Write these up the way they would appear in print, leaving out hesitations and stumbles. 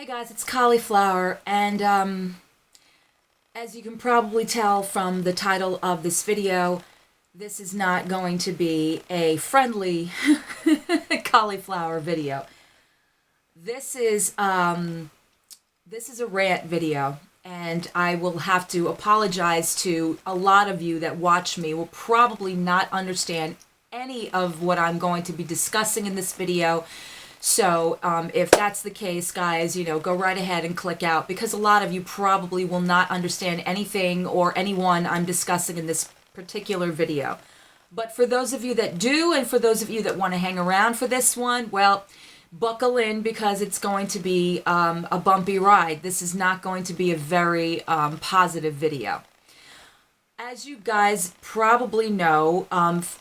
Hey guys, it's Cauliflower, and as you can probably tell from the title of this video, this is not going to be a friendly cauliflower video. This is a rant video, and I will have to apologize to a lot of you that watch me will probably not understand any of what I'm going to be discussing in this video. So if that's the case, guys, go right ahead and click out, because a lot of you probably will not understand anything or anyone I'm discussing in this particular video. But for those of you that do, and for those of you that want to hang around for this one, well, buckle in, because it's going to be a bumpy ride. This is not going to be a very positive video. As you guys probably know,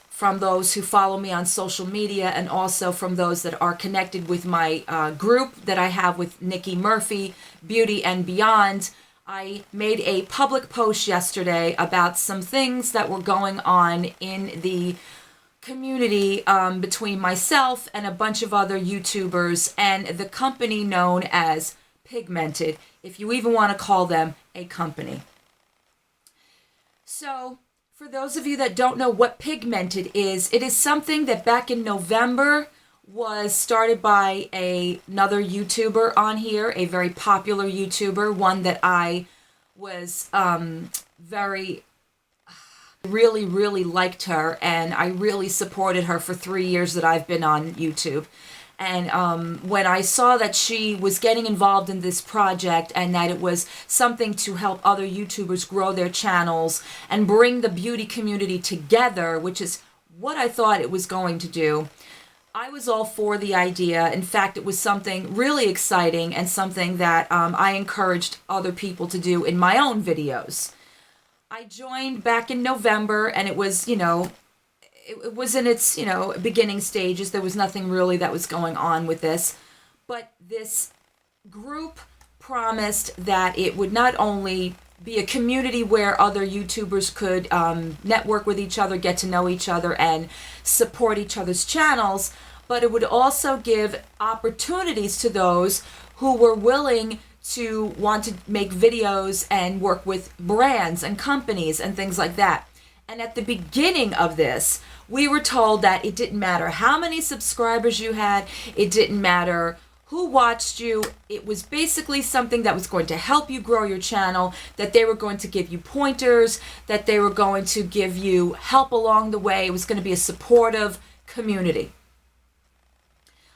from those who follow me on social media, and also from those that are connected with my group that I have with Nikki Murphy, Beauty and Beyond, I made a public post yesterday about some things that were going on in the community between myself and a bunch of other YouTubers and the company known as Pigmented, if you even want to call them a company. So, for those of you that don't know what Pigmented is, it is something that back in November was started by another YouTuber on here, a very popular YouTuber, one that I was really liked her, and I really supported her for 3 years that I've been on YouTube. And when I saw that she was getting involved in this project and that it was something to help other YouTubers grow their channels and bring the beauty community together, which is what I thought it was going to do, I was all for the idea. In fact, it was something really exciting and something that I encouraged other people to do in my own videos. I joined back in November, and it was, it was in its, beginning stages. There was nothing really that was going on with this. But this group promised that it would not only be a community where other YouTubers could network with each other, get to know each other, and support each other's channels, but it would also give opportunities to those who were willing to want to make videos and work with brands and companies and things like that. And at the beginning of this, we were told that it didn't matter how many subscribers you had, it didn't matter who watched you, it was basically something that was going to help you grow your channel, that they were going to give you pointers, that they were going to give you help along the way. It was going to be a supportive community.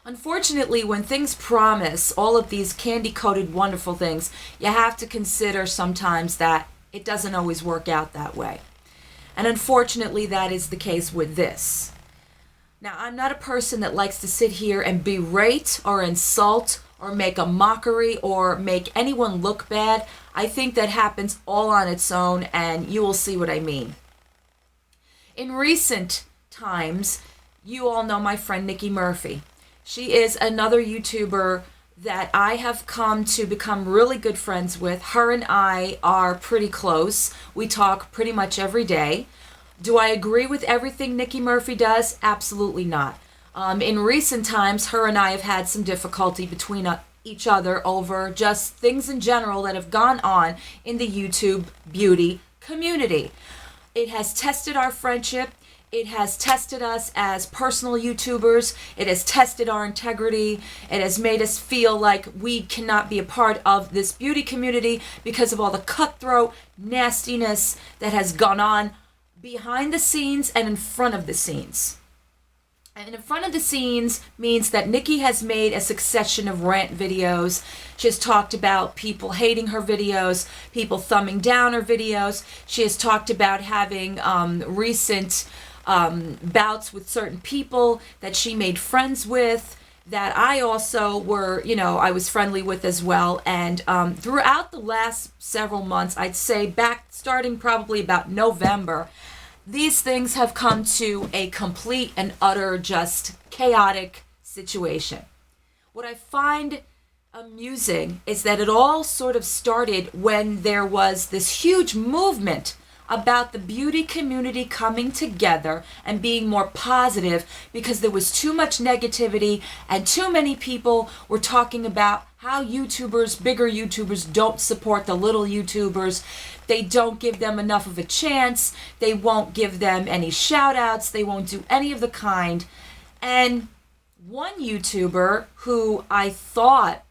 Unfortunately, when things promise all of these candy-coated wonderful things, you have to consider sometimes that it doesn't always work out that way. And unfortunately, that is the case with this. Now, I'm not a person that likes to sit here and berate or insult or make a mockery or make anyone look bad. I think that happens all on its own, and you will see what I mean. In recent times, you all know my friend Nikki Murphy. She is another YouTuber that I have come to become really good friends with. Her and I are pretty close. We talk pretty much every day. Do I agree with everything Nikki Murphy does? Absolutely not. In recent times, her and I have had some difficulty between each other over just things in general that have gone on in the YouTube beauty community. It has tested our friendship. It has tested us as personal YouTubers. It has tested our integrity. It has made us feel like we cannot be a part of this beauty community because of all the cutthroat nastiness that has gone on behind the scenes and in front of the scenes. And in front of the scenes means that Nikki has made a succession of rant videos. She has talked about people hating her videos, people thumbing down her videos. She has talked about having recent bouts with certain people that she made friends with, that I also were, I was friendly with as well. And throughout the last several months, I'd say starting probably about November, these things have come to a complete and utter just chaotic situation. What I find amusing is that it all sort of started when there was this huge movement about the beauty community coming together and being more positive, because there was too much negativity and too many people were talking about how YouTubers, bigger YouTubers, don't support the little YouTubers. They don't give them enough of a chance. They won't give them any shout outs. They won't do any of the kind. And one YouTuber who I thought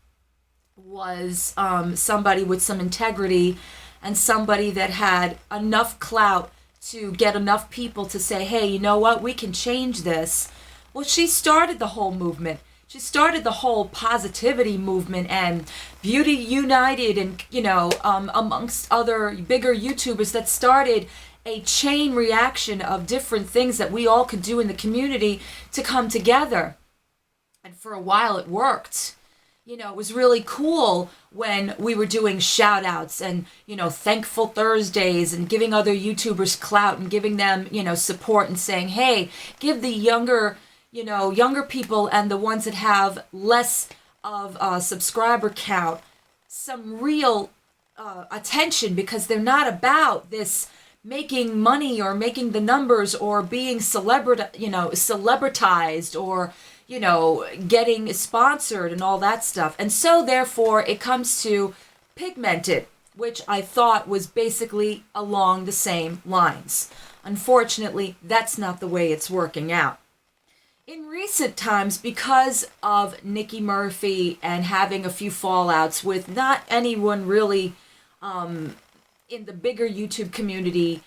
was somebody with some integrity and somebody that had enough clout to get enough people to say, hey, you know what, we can change this. Well, she started the whole movement. She started the whole positivity movement and Beauty United and, amongst other bigger YouTubers that started a chain reaction of different things that we all could do in the community to come together. And for a while it worked. It was really cool when we were doing shout outs and, thankful Thursdays and giving other YouTubers clout and giving them, support and saying, hey, give the younger people and the ones that have less of a subscriber count some real attention, because they're not about this making money or making the numbers or being celebritized or getting sponsored and all that stuff. And so therefore it comes to Pigmented, which I thought was basically along the same lines. Unfortunately, that's not the way it's working out. In recent times, because of Nikki Murphy and having a few fallouts with not anyone really in the bigger YouTube community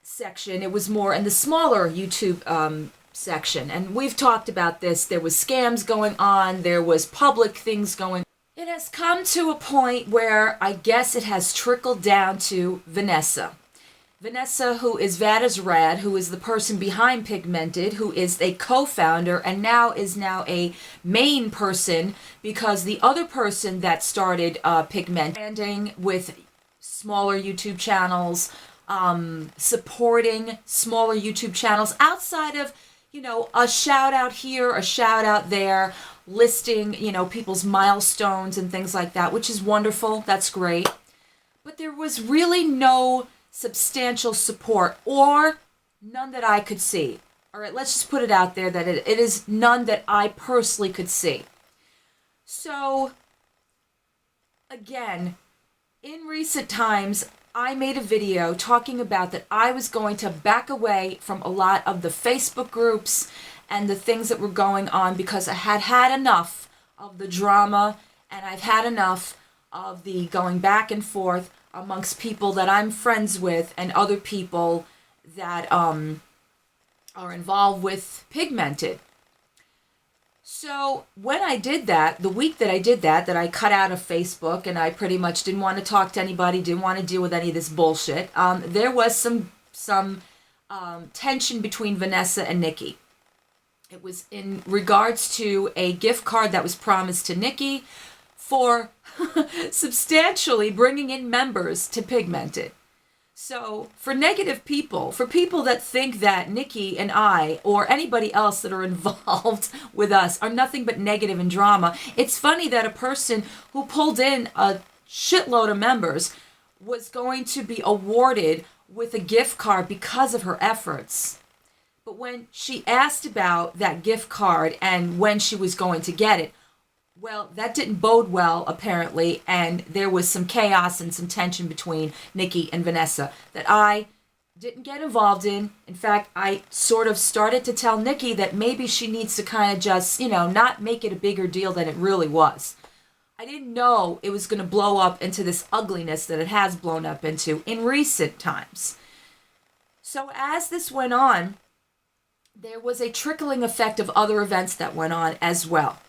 section, it was more in the smaller YouTube section. And we've talked about this. There was scams going on. There was public things going on. It has come to a point where I guess it has trickled down to Vanessa. Vanessa, who is Vad is Rad, who is the person behind Pigmented, who is a co-founder and now is a main person, because the other person that started Pigmented, branding with smaller YouTube channels, supporting smaller YouTube channels outside of, a shout out here, a shout out there, listing, people's milestones and things like that, which is wonderful. That's great. But there was really no substantial support, or none that I could see. All right, let's just put it out there that it is none that I personally could see. So, again, in recent times, I made a video talking about that I was going to back away from a lot of the Facebook groups and the things that were going on, because I had had enough of the drama and I've had enough of the going back and forth amongst people that I'm friends with and other people that are involved with Pigmented. So when I did that, the week that I did that I cut out of Facebook and I pretty much didn't want to talk to anybody, didn't want to deal with any of this bullshit, there was some tension between Vanessa and Nikki. It was in regards to a gift card that was promised to Nikki for substantially bringing in members to Pigmented. So for negative people, for people that think that Nikki and I or anybody else that are involved with us are nothing but negative and drama, it's funny that a person who pulled in a shitload of members was going to be awarded with a gift card because of her efforts. But when she asked about that gift card and when she was going to get it, well, that didn't bode well, apparently, and there was some chaos and some tension between Nikki and Vanessa that I didn't get involved in. In fact, I sort of started to tell Nikki that maybe she needs to kind of just, not make it a bigger deal than it really was. I didn't know it was going to blow up into this ugliness that it has blown up into in recent times. So as this went on, there was a trickling effect of other events that went on as well.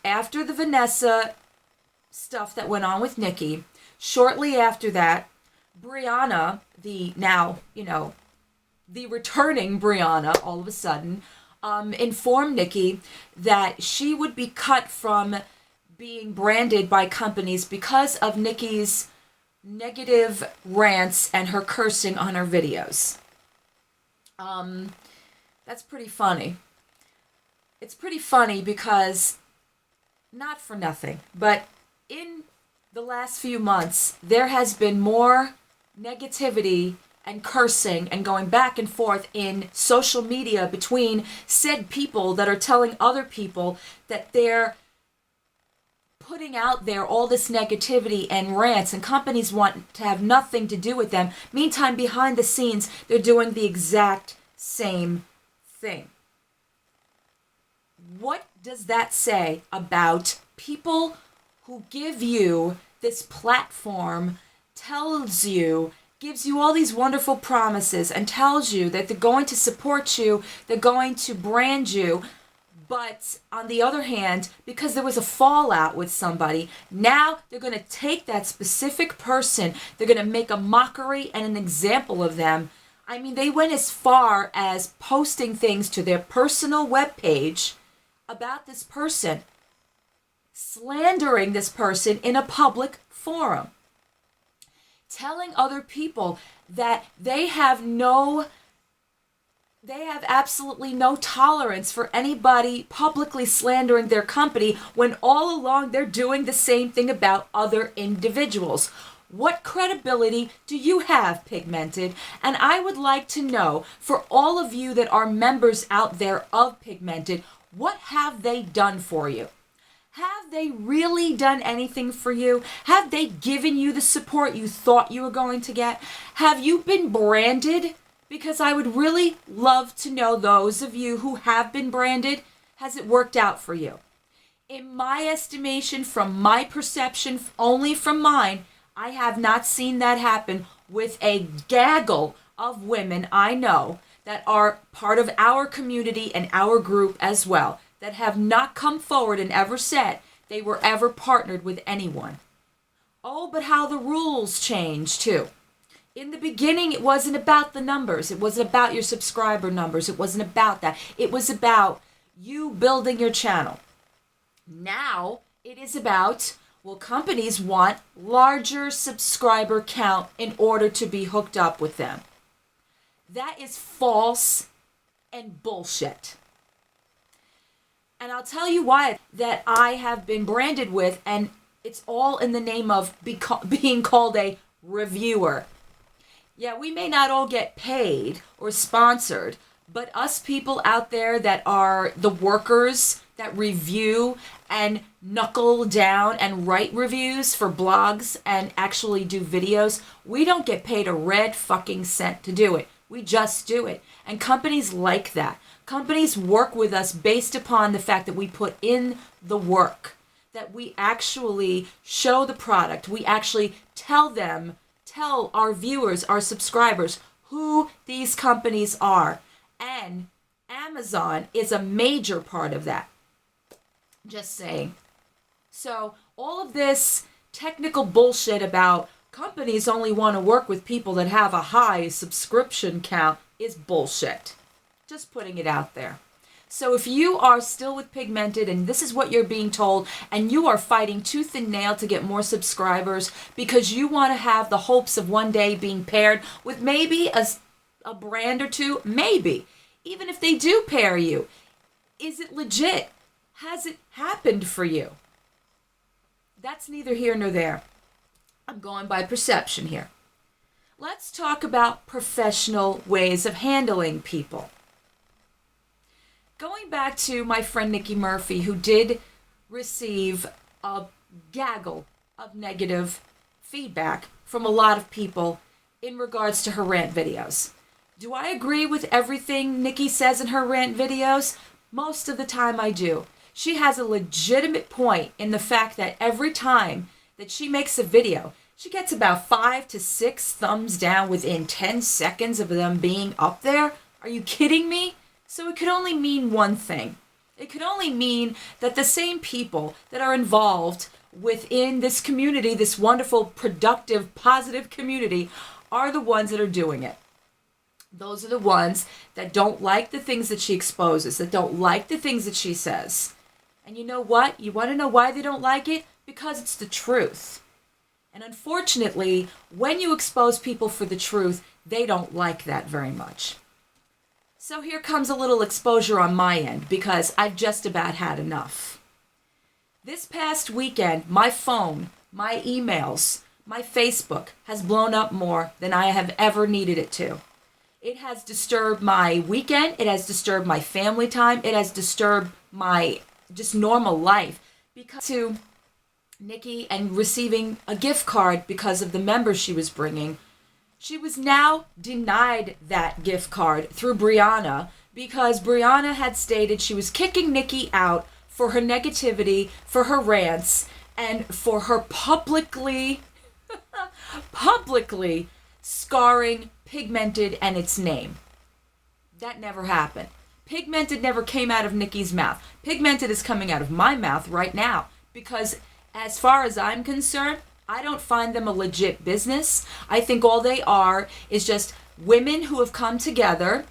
After the Vanessa stuff that went on with Nikki, shortly after that, Briana, the now, the returning Briana, all of a sudden, informed Nikki that she would be cut from being branded by companies because of Nikki's negative rants and her cursing on her videos. That's pretty funny. It's pretty funny because, not for nothing, but in the last few months, there has been more negativity and cursing and going back and forth in social media between said people that are telling other people that they're putting out there all this negativity and rants, and companies want to have nothing to do with them. Meantime, behind the scenes, they're doing the exact same thing. What does that say about people who give you this platform, gives you all these wonderful promises and tells you that they're going to support you, they're going to brand you, but on the other hand, because there was a fallout with somebody, now they're going to take that specific person, they're going to make a mockery and an example of them. I mean, they went as far as posting things to their personal webpage about this person, slandering this person in a public forum, telling other people that they have absolutely no tolerance for anybody publicly slandering their company, when all along they're doing the same thing about other individuals. What credibility do you have, Pigmented? And I would like to know, for all of you that are members out there of Pigmented, what have they done for you? Have they really done anything for you? Have they given you the support you thought you were going to get? Have you been branded? Because I would really love to know, those of you who have been branded, has it worked out for you? In my estimation, from my perception, only from mine, I have not seen that happen with a gaggle of women I know that are part of our community and our group as well, that have not come forward and ever said they were ever partnered with anyone. Oh, but how the rules change too. In the beginning, it wasn't about the numbers. It wasn't about your subscriber numbers. It wasn't about that. It was about you building your channel. Now, it is about, well, companies want larger subscriber count in order to be hooked up with them. That is false and bullshit. And I'll tell you why that I have been branded with, and it's all in the name of being called a reviewer. Yeah, we may not all get paid or sponsored, but us people out there that are the workers that review and knuckle down and write reviews for blogs and actually do videos, we don't get paid a red fucking cent to do it. We just do it. And companies like that. Companies work with us based upon the fact that we put in the work, that we actually show the product, we actually tell our viewers, our subscribers, who these companies are. And Amazon is a major part of that. Just saying. So all of this technical bullshit about companies only want to work with people that have a high subscription count is bullshit. Just putting it out there. So if you are still with Pigmented and this is what you're being told, and you are fighting tooth and nail to get more subscribers because you want to have the hopes of one day being paired with maybe a brand or two, maybe. Even if they do pair you, is it legit? Has it happened for you? That's neither here nor there. I'm going by perception here. Let's talk about professional ways of handling people. Going back to my friend Nikki Murphy, who did receive a gaggle of negative feedback from a lot of people in regards to her rant videos. Do I agree with everything Nikki says in her rant videos? Most of the time I do. She has a legitimate point in the fact that every time that she makes a video, she gets about 5 to 6 thumbs down within 10 seconds of them being up there. Are you kidding me? So it could only mean one thing. It could only mean that the same people that are involved within this community, this wonderful, productive, positive community, are the ones that are doing it. Those are the ones that don't like the things that she exposes, that don't like the things that she says. And you know what? You want to know why they don't like it? Because it's the truth. And unfortunately, when you expose people for the truth, they don't like that very much. So here comes a little exposure on my end, because I've just about had enough. This past weekend, my phone, my emails, my Facebook has blown up more than I have ever needed it to. It has disturbed my weekend, it has disturbed my family time, it has disturbed my just normal life. Because Nikki and receiving a gift card because of the members she was bringing, she was now denied that gift card through Briana because Briana had stated she was kicking Nikki out for her negativity, for her rants, and for her publicly scarring Pigmented and its name. That never happened. Pigmented never came out of Nikki's mouth. Pigmented is coming out of my mouth right now because as far as I'm concerned, I don't find them a legit business. I think all they are is just women who have come together,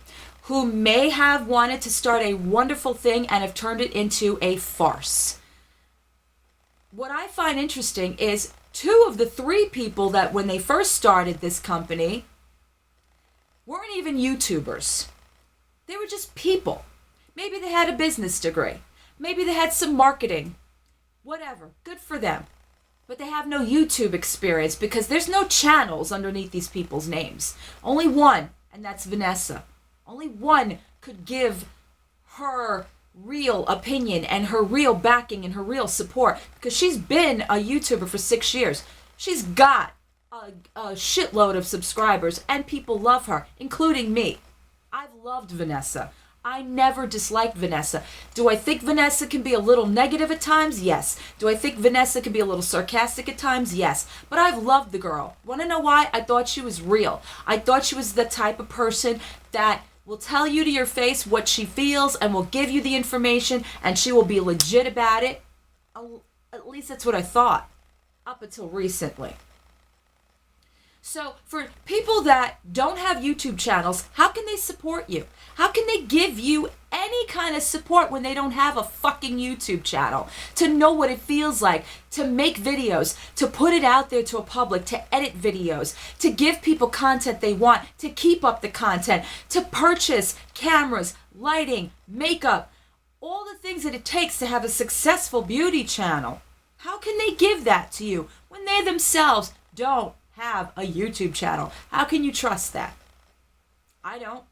who may have wanted to start a wonderful thing and have turned it into a farce. What I find interesting is 2 of the 3 people that when they first started this company weren't even YouTubers. They were just people. Maybe they had a business degree. Maybe they had some marketing. Whatever. Good for them. But they have no YouTube experience because there's no channels underneath these people's names. Only one, and that's Vanessa. Only one could give her real opinion and her real backing and her real support because she's been a YouTuber for 6 years. She's got a shitload of subscribers and people love her, including me. I've loved Vanessa. I never disliked Vanessa. Do I think Vanessa can be a little negative at times? Yes. Do I think Vanessa can be a little sarcastic at times? Yes. But I've loved the girl. Want to know why? I thought she was real. I thought she was the type of person that will tell you to your face what she feels and will give you the information and she will be legit about it. At least that's what I thought up until recently. So for people that don't have YouTube channels, how can they support you? How can they give you any kind of support when they don't have a fucking YouTube channel? To know what it feels like, to make videos, to put it out there to a public, to edit videos, to give people content they want, to keep up the content, to purchase cameras, lighting, makeup, all the things that it takes to have a successful beauty channel. How can they give that to you when they themselves don't have a YouTube channel? How can you trust that? I don't.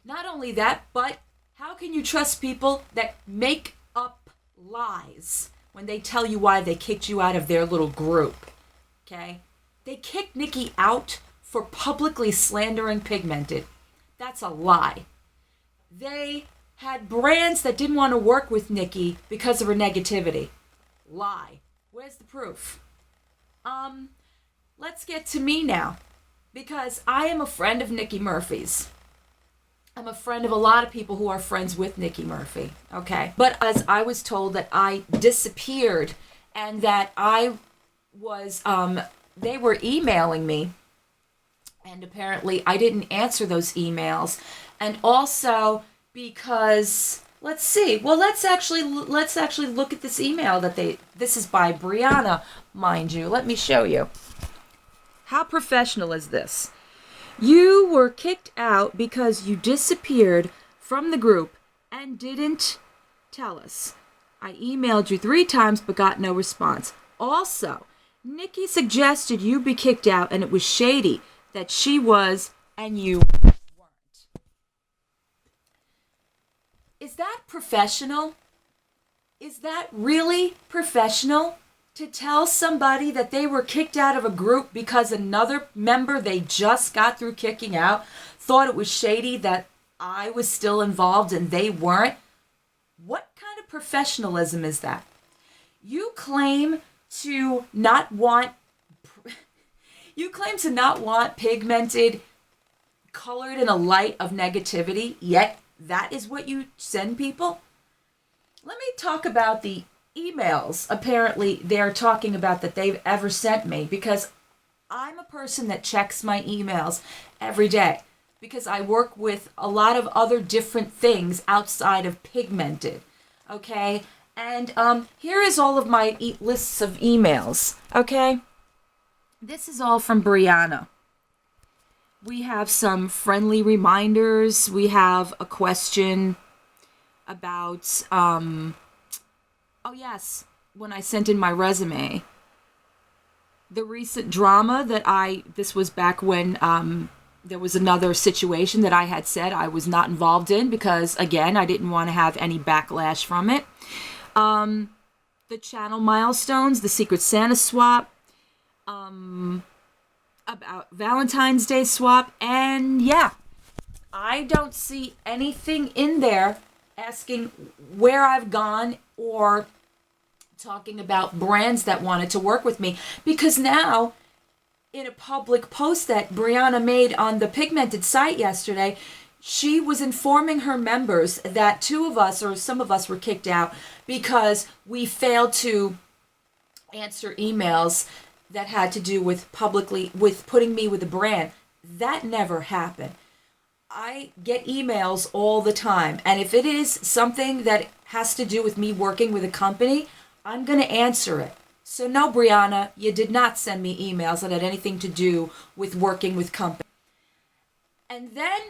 Not only that, but how can you trust people that make up lies when they tell you why they kicked you out of their little group? Okay? They kicked Nikki out for publicly slandering Pigmented. That's a lie. They had brands that didn't want to work with Nikki because of her negativity. Lie. Where's the proof? Let's get to me now, because I am a friend of Nikki Murphy's. I'm a friend of a lot of people who are friends with Nikki Murphy, okay? But as I was told that I disappeared and that I was, they were emailing me, and apparently I didn't answer those emails. And also because, let's see, well, let's actually look at this email that this is by Briana, mind you. Let me show you. How professional is this? You were kicked out because you disappeared from the group and didn't tell us. I emailed you 3 times but got no response. Also, Nikki suggested you be kicked out and it was shady that she was and you weren't. Is that professional? Is that really professional? To tell somebody that they were kicked out of a group because another member they just got through kicking out thought it was shady that I was still involved and they weren't? What kind of professionalism is that? You claim to not want Pigmented colored in a light of negativity, yet that is what you send people? Let me talk about the emails apparently they're talking about that they've ever sent me, because I'm a person that checks my emails every day because I work with a lot of other different things outside of Pigmented, okay? And here is all of my lists of emails, okay? This is all from Briana. We have some friendly reminders. We have a question about oh yes, when I sent in my resume, the recent drama this was back when there was another situation that I had said I was not involved in because, again, I didn't want to have any backlash from it. the channel milestones, the Secret Santa swap, about Valentine's Day swap, and yeah, I don't see anything in there asking where I've gone or talking about brands that wanted to work with me, because now in a public post that Briana made on the Pigmented site yesterday, she was informing her members that two of us or some of us were kicked out because we failed to answer emails that had to do with putting me with a brand. That never happened. I get emails all the time, and if it is something that has to do with me working with a company, I'm going to answer it. So no, Briana, you did not send me emails that had anything to do with working with company. And then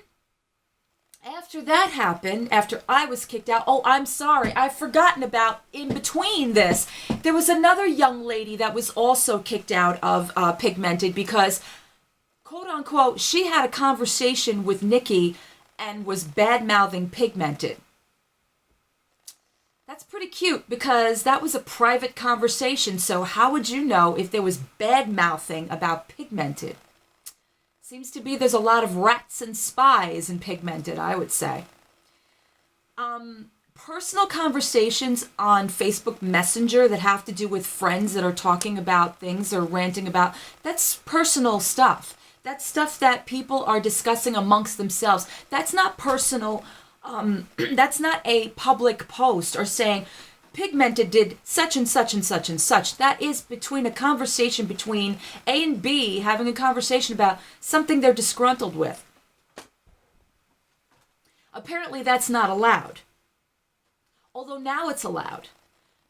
after that happened, after I was kicked out, oh, I'm sorry, I've forgotten about in between this. There was another young lady that was also kicked out of Pigmented because, quote unquote, she had a conversation with Nikki and was bad-mouthing Pigmented. That's pretty cute because that was a private conversation, so how would you know if there was bad-mouthing about Pigmented? Seems to be there's a lot of rats and spies in Pigmented, I would say. Personal conversations on Facebook Messenger that have to do with friends that are talking about things or ranting about, that's personal stuff. That's stuff that people are discussing amongst themselves. That's not personal. That's not a public post or saying, Pigmented did such and such and such and such. That is between a conversation between A and B having a conversation about something they're disgruntled with. Apparently that's not allowed. Although now it's allowed.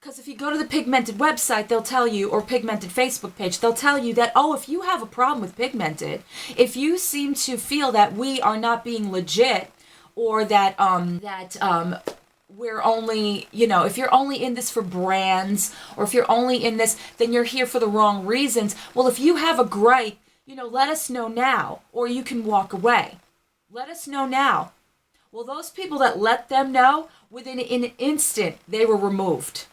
Because if you go to the Pigmented website, they'll tell you, or Pigmented Facebook page, they'll tell you that, oh, if you have a problem with Pigmented, if you seem to feel that we are not being legit, or that we're only, if you're only in this for brands, or if you're only in this, then you're here for the wrong reasons. Well, if you have a gripe, let us know now, or you can walk away. Let us know now. Well, those people that let them know, within an instant, they were removed.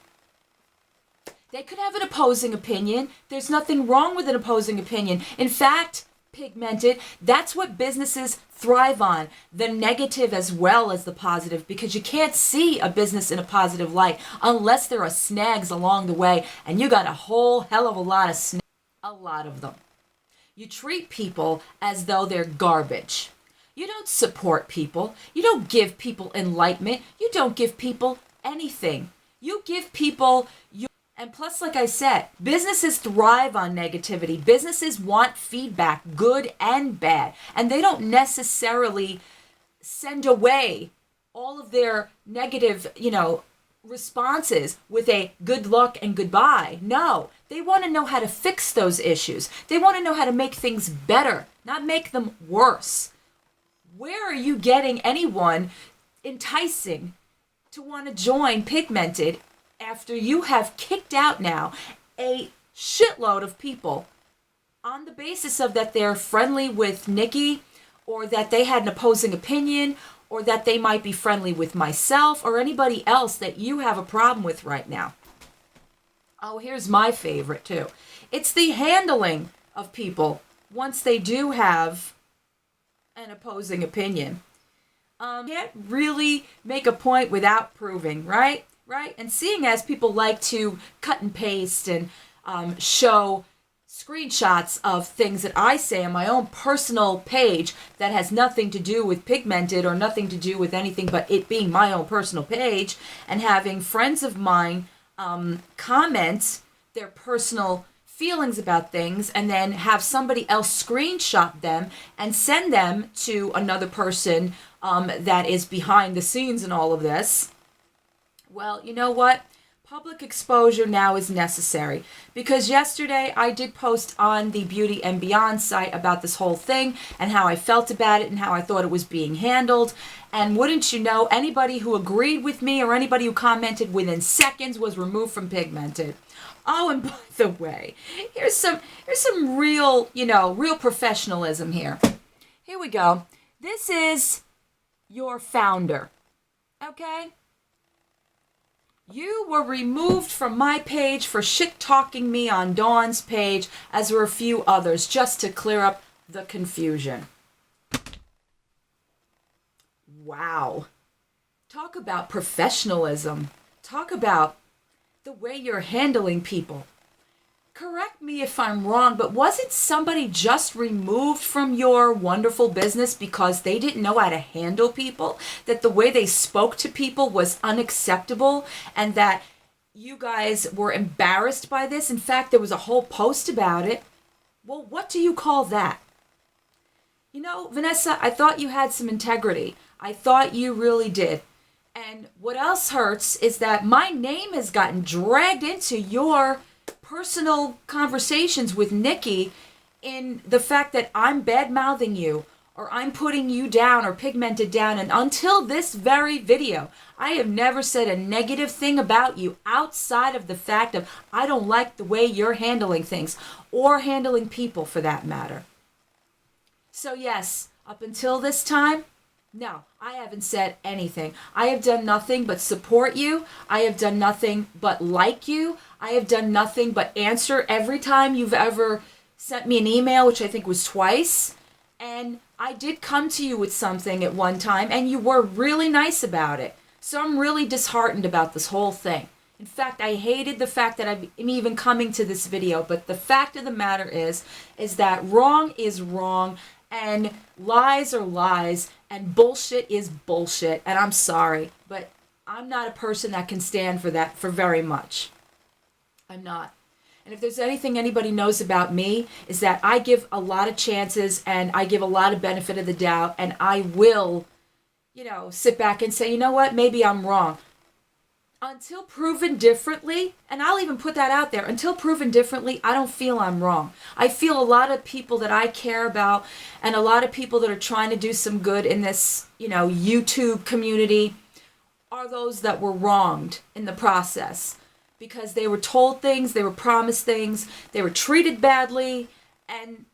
They could have an opposing opinion. There's nothing wrong with an opposing opinion. In fact, Pigmented, that's what businesses thrive on, the negative as well as the positive, because you can't see a business in a positive light unless there are snags along the way, and you got a whole hell of a lot of snags, a lot of them. You treat people as though they're garbage. You don't support people. You don't give people enlightenment. You don't give people anything. You give people and plus, like I said, businesses thrive on negativity. Businesses want feedback, good and bad. And they don't necessarily send away all of their negative, responses with a good luck and goodbye. No, they want to know how to fix those issues. They want to know how to make things better, not make them worse. Where are you getting anyone enticing to want to join Pigmented after you have kicked out now a shitload of people on the basis of that they're friendly with Nikki, or that they had an opposing opinion, or that they might be friendly with myself or anybody else that you have a problem with right now? Oh, here's my favorite too. It's the handling of people once they do have an opposing opinion. Can't really make a point without proving, right? Right? And seeing as people like to cut and paste and show screenshots of things that I say on my own personal page that has nothing to do with Pigmented or nothing to do with anything but it being my own personal page, and having friends of mine comment their personal feelings about things and then have somebody else screenshot them and send them to another person that is behind the scenes in all of this. Well, you know what? Public exposure now is necessary, because yesterday I did post on the Beauty and Beyond site about this whole thing and how I felt about it and how I thought it was being handled. And wouldn't you know, anybody who agreed with me or anybody who commented within seconds was removed from Pigmented. Oh, and by the way, here's some real, real professionalism here. Here we go. This is your founder. Okay? You were removed from my page for shit-talking me on Dawn's page, as were a few others, just to clear up the confusion. Wow. Talk about professionalism. Talk about the way you're handling people. Correct me if I'm wrong, but wasn't somebody just removed from your wonderful business because they didn't know how to handle people? That the way they spoke to people was unacceptable, and that you guys were embarrassed by this? In fact, there was a whole post about it. Well, what do you call that? You know, Vanessa, I thought you had some integrity. I thought you really did. And what else hurts is that my name has gotten dragged into your personal conversations with Nikki, in the fact that I'm bad-mouthing you, or I'm putting you down, or Pigmented down. And until this very video, I have never said a negative thing about you outside of the fact of I don't like the way you're handling things, or handling people for that matter. So yes, up until this time, no, I haven't said anything. I have done nothing but support you. I have done nothing but like you. I have done nothing but answer every time you've ever sent me an email, which I think was twice. And I did come to you with something at one time, and you were really nice about it. So I'm really disheartened about this whole thing. In fact, I hated the fact that I'm even coming to this video, but the fact of the matter is that wrong is wrong, and lies are lies, and bullshit is bullshit. And I'm sorry, but I'm not a person that can stand for that for very much. I'm not. And if there's anything anybody knows about me, is that I give a lot of chances, and I give a lot of benefit of the doubt, and I will, sit back and say, you know what, maybe I'm wrong. Until proven differently, and I'll even put that out there, until proven differently, I don't feel I'm wrong. I feel a lot of people that I care about, and a lot of people that are trying to do some good in this, YouTube community, are those that were wronged in the process. Because they were told things, they were promised things, they were treated badly, and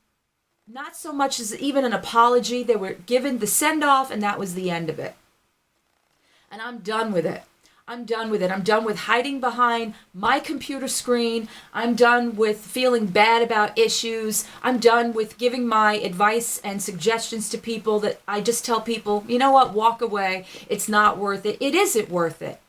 not so much as even an apology. They were given the send-off, and that was the end of it. And I'm done with it. I'm done with it. I'm done with hiding behind my computer screen. I'm done with feeling bad about issues. I'm done with giving my advice and suggestions to people that I just tell people, you know what, walk away. It's not worth it. It isn't worth it.